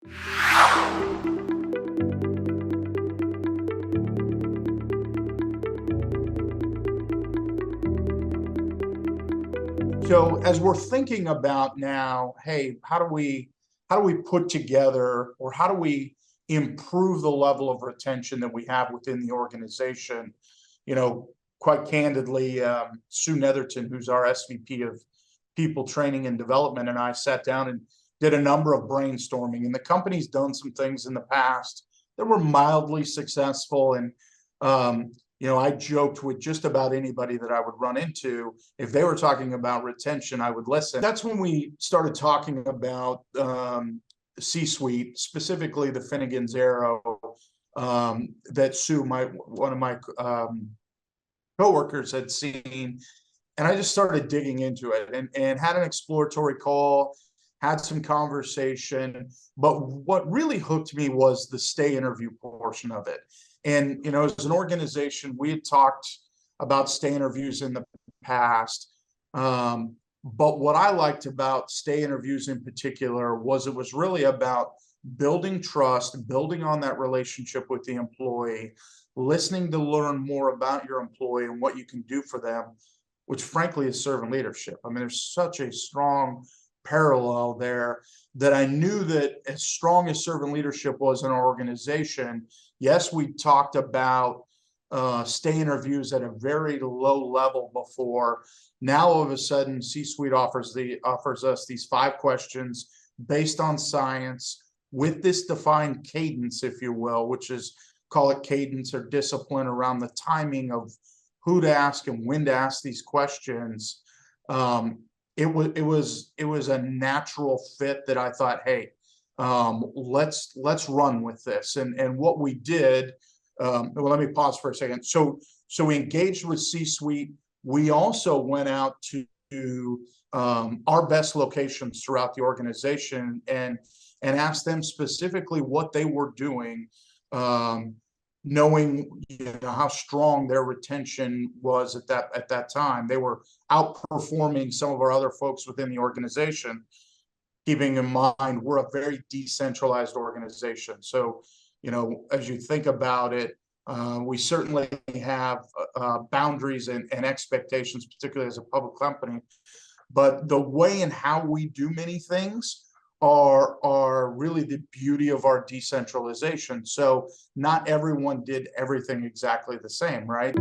So as we're thinking about now, hey, how do we put together, or how do we improve the level of retention that we have within the organization? You know, quite candidly, Sue Netherton, who's our SVP of People Training and Development, and I sat down and did a number of brainstorming. And the company's done some things in the past that were mildly successful. And I joked with just about anybody that I would run into, if they were talking about retention, I would listen. That's when we started talking about C-suite, specifically the Finnegan's Arrow, that Sue, one of my coworkers, had seen. And I just started digging into it and had an exploratory call, had some conversation. But what really hooked me was the stay interview portion of it. And, as an organization, we had talked about stay interviews in the past. But what I liked about stay interviews in particular was it was really about building trust, building on that relationship with the employee, listening to learn more about your employee and what you can do for them, which frankly is servant leadership. I mean, there's such a strong parallel there that I knew that as strong as servant leadership was in our organization, yes, we talked about stay interviews at a very low level before. Now all of a sudden, C-suite offers us these 5 questions based on science with this defined cadence, if you will, which is, call it cadence or discipline around the timing of who to ask and when to ask these questions. It was a natural fit that I thought, hey, let's run with this. And what we did, well, let me pause for a second. So we engaged with C-suite. We also went out to our best locations throughout the organization and asked them specifically what they were doing, knowing how strong their retention was at that time. They were outperforming some of our other folks within the organization, keeping in mind we're a very decentralized organization. So, as you think about it, we certainly have boundaries and expectations, particularly as a public company. But the way and how we do many things are really the beauty of our decentralization. So not everyone did everything exactly the same, right?